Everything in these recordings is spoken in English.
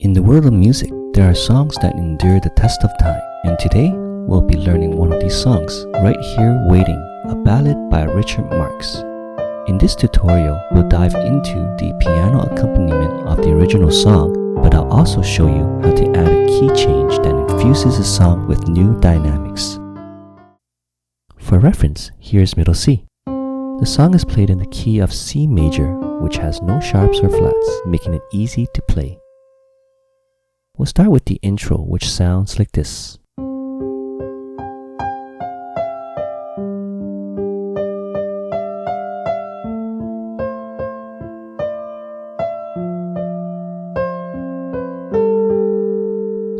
In the world of music, there are songs that endure the test of time, and today we'll be learning one of these songs, Right Here Waiting, a ballad by Richard Marx. In this tutorial, we'll dive into the piano accompaniment of the original song, but I'll also show you how to add a key change that infuses a song with new dynamics. For reference, here's middle C. The song is played in the key of C major, which has no sharps or flats, making it easy to play. We'll start with the intro, which sounds like this.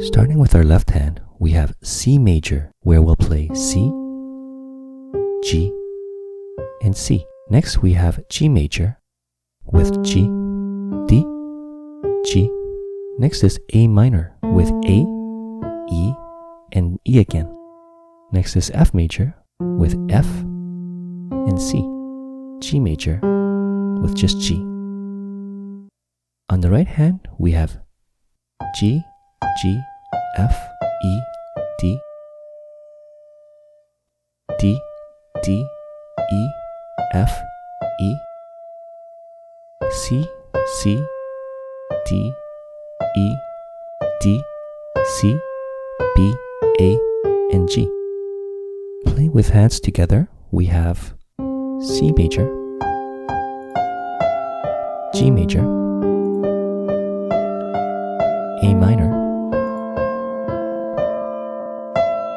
Starting with our left hand, we have C major, where we'll play C, G, and C. Next we have G major with G, D, G. Next is A minor with A, E, and E again. Next is F major with F and C. G major with just G. On the right hand, we have G, G, F, E, D, D, D, E, F, E, C, C, D, E, D, C, B, A, and G. Playing with hands together, we have C major, G major, A minor,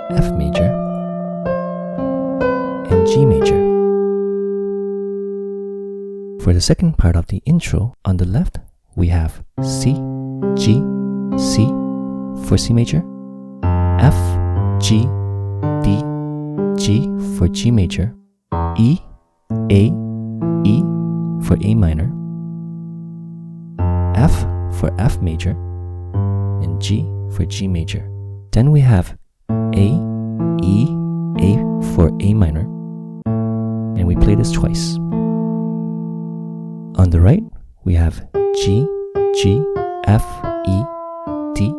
F major, and G major. For the second part of the intro, on the left, we have C, G, C for C major, F, G, D, G for G major, E, A, E for A minor, F for F major, and G for G major. Then we have A, E, A for A minor, and we play this twice. On the right, we have G, G, F, E, D,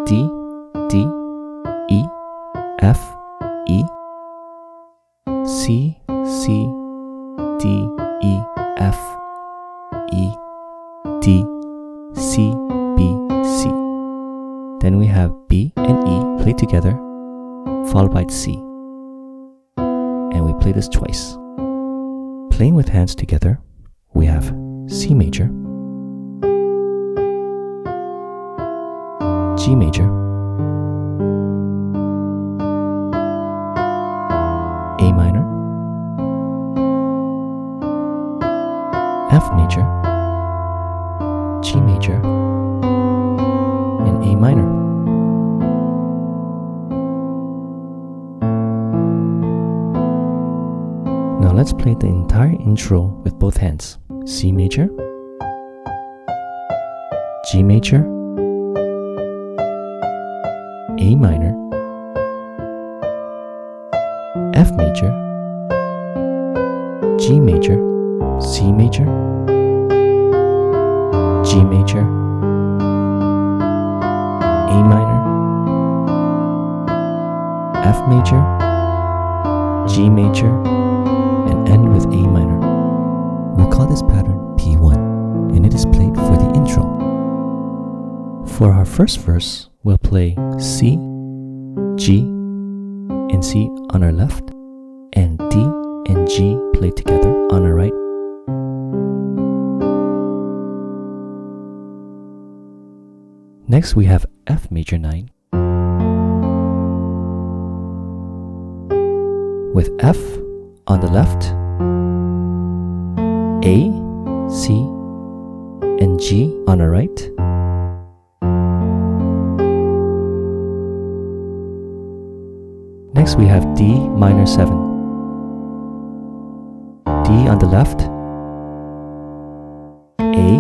D, D, E, F, E, C, C, D, E, F, E, D, C, B, C. Then we have B and E played together, followed by C. And we play this twice. Playing with hands together, we have C major, G major, A minor, F major, G major, and A minor. Now let's play the entire intro with both hands. C major, G major, A minor, F major, G major, C major, G major, A minor, F major, G major, and end with A minor. We'll call this pattern P1, and it is played for the intro. For our first verse, we'll play C, G, and C on our left, and D and G played together on our right. Next we have F major 9, with F on the left, A, C, and G on our right. Next we have D minor 7, D on the left, A,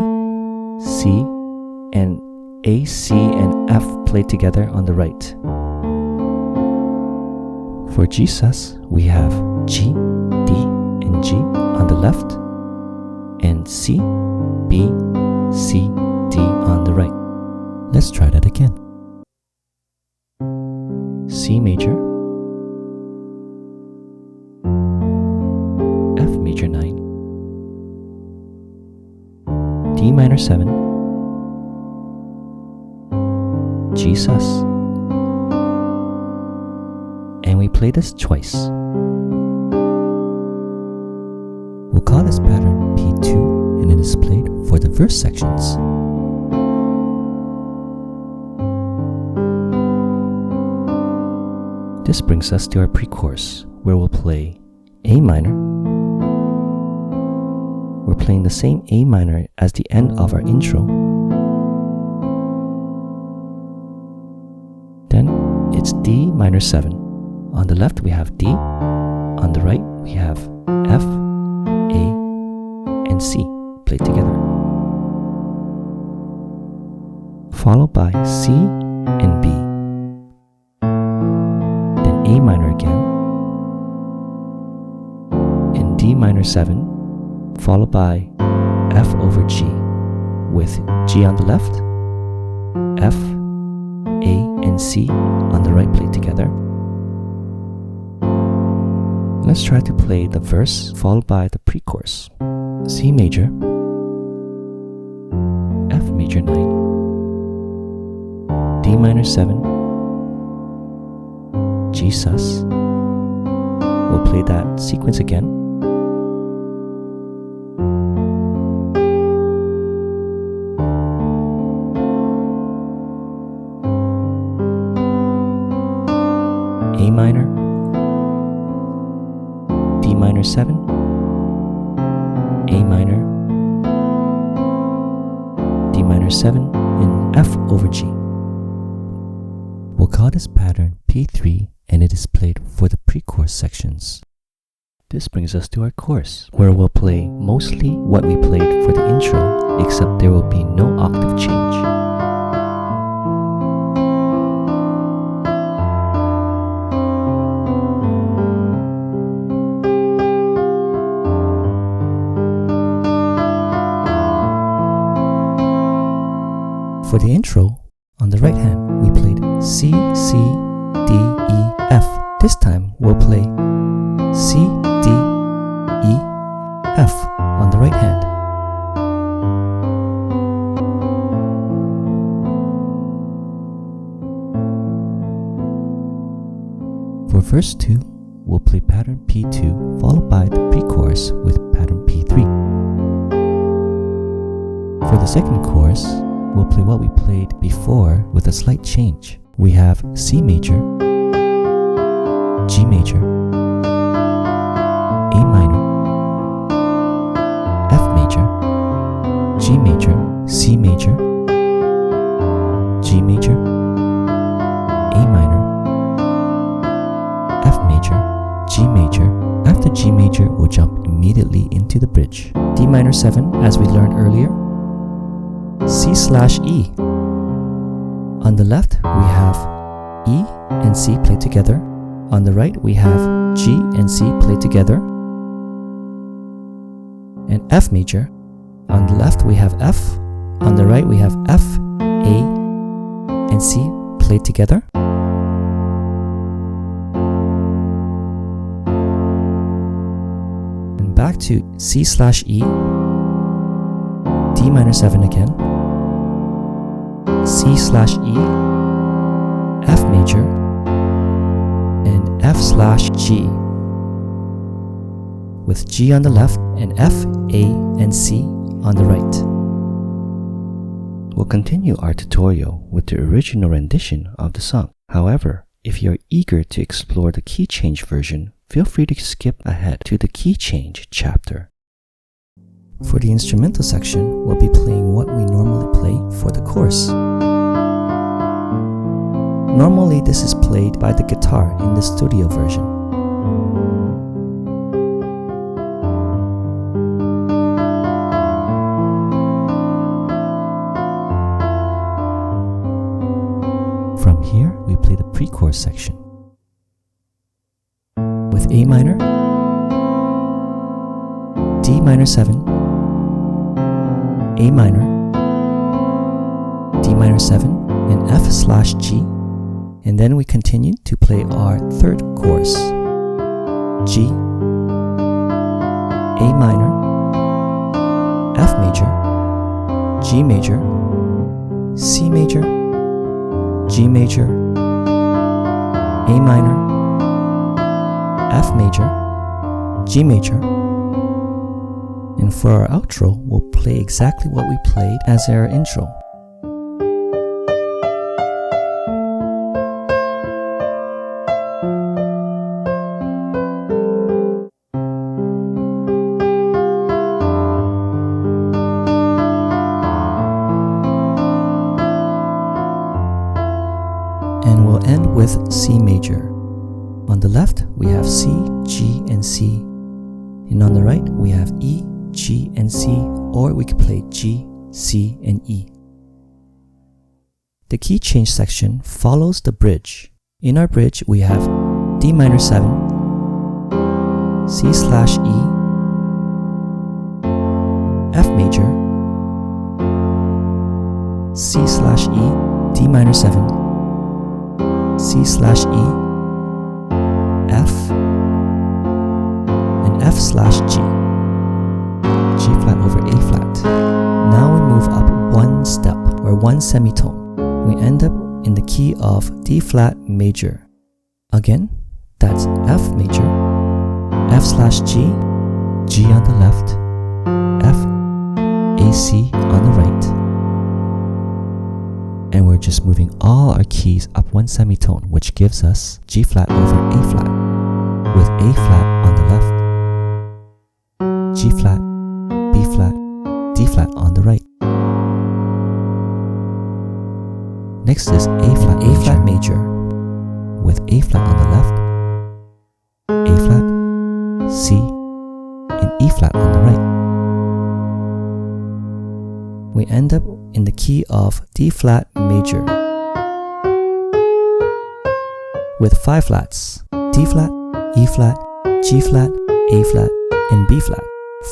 C, and A, C, and F played together on the right. For G sus, we have G, D, and G on the left, and C, B, C, D on the right. Let's try that again. C major, F major 9, D minor 7, G sus. And we play this twice. We'll call this pattern P2 and it is played for the verse sections. This brings us to our pre-chorus, where we'll play A minor. We're playing the same A minor as the end of our intro. Then it's D minor 7. On the left we have D, on the right we have F, A, and C played together. Followed by C and B. Then A minor again, and D minor 7, followed by F over G, with G on the left, F, A, and C on the right played together. Let's try to play the verse followed by the pre-chorus. C major, F major 9, D minor 7, G sus. We'll play that sequence again. A minor, D minor 7, A minor, D minor 7, and F over G. We'll call this pattern P3 and it is played for the pre-chorus sections. This brings us to our chorus, where we'll play mostly what we played for the intro, except there will be no octave change. For the intro, on the right hand, we played C, C, D, E, F. This time, we'll play C, D, E, F on the right hand. For verse 2, we'll play pattern P2 followed by the pre-chorus with pattern P3. For the second chorus, we'll play what we played before with a slight change. We have C major, G major, A minor, F major, G major, C major, G major, A minor, F major, G major. After G major, we'll jump immediately into the bridge. D minor 7, as we learned earlier, C/E. On the left, we have E and C played together. On the right, we have G and C played together. And F major. On the left, we have F. On the right, we have F, A, and C played together. And back to C/E. D minor 7 again. C/E, F major, and F/G, with G on the left and F, A, and C on the right. We'll continue our tutorial with the original rendition of the song. However, if you're eager to explore the key change version, feel free to skip ahead to the key change chapter. For the instrumental section, we'll be playing what we normally play for the chorus. Normally, this is played by the guitar in the studio version. From here, we play the pre-chorus section. With A minor, D minor 7, A minor, D minor 7, and F/G, and then we continue to play our third chorus: G, A minor, F major, G major, C major, G major, A minor, F major, G major. And for our outro, we'll play exactly what we played as our intro. And we'll end with C major. On the left, we have C, G, and C. And on the right, we have E, G, and C, or we could play G, C, and E. The key change section follows the bridge. In our bridge, we have D minor 7, C/E, F major, C/E, D minor 7, C/E, F, and F/G. G flat over A flat. Now we move up one step, or one semitone. We end up in the key of D flat major. Again, that's F major, F/G, G on the left, F, AC on the right. And we're just moving all our keys up one semitone, which gives us G flat over A flat, with A flat on the left, G flat, B flat, D flat on the right. Next is A flat major, with A flat on the left, A flat, C, and E flat on the right. We end up in the key of D flat major, with 5 flats: D flat, E flat, G flat, A flat, and B flat.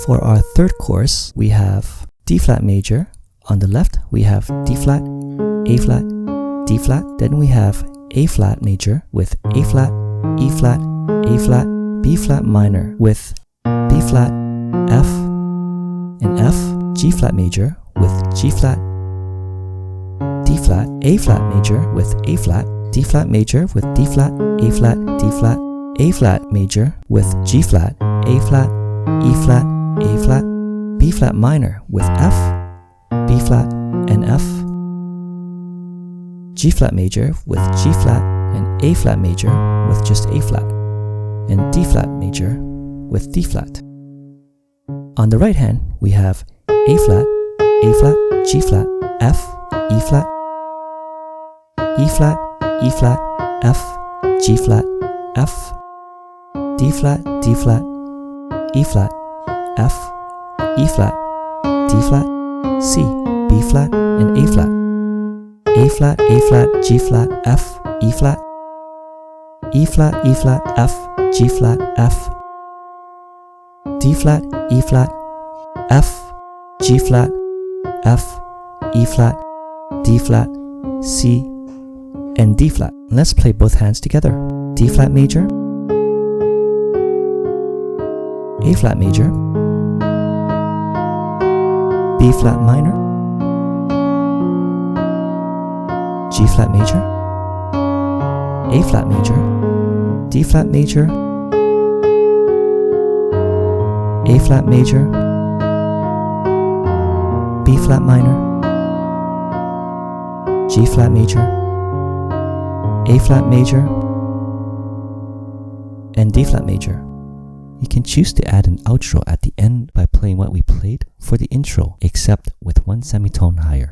For our third chorus, we have D flat major. On the left, we have D flat, A flat, D flat. Then we have A flat major with A flat, E flat, A flat, B flat minor with B flat, F, and F, G flat major with G flat, D flat, A flat major with A flat, D flat major with D flat, A flat, D flat, A flat major with G flat, A flat, E flat, A flat, B flat minor with F, B flat, and F, G flat major with G flat, and A flat major with just A flat, and D flat major with D flat. On the right hand, we have A flat, G flat, F, E flat, E flat, E flat, F, G flat, F, D flat, D flat, E flat, F, E flat, D flat, C, B flat, and A flat. A flat, G flat, F, E flat, E flat, F, G flat, F, D flat, E flat, F, G flat, F, E flat, D flat, C, and D flat. Let's play both hands together. D flat major, A flat major, B flat minor, G flat major, A flat major, D flat major, A flat major, B flat minor, G flat major, A flat major, and D flat major. You can choose to add an outro at the end by playing what we played for the intro, except with one semitone higher.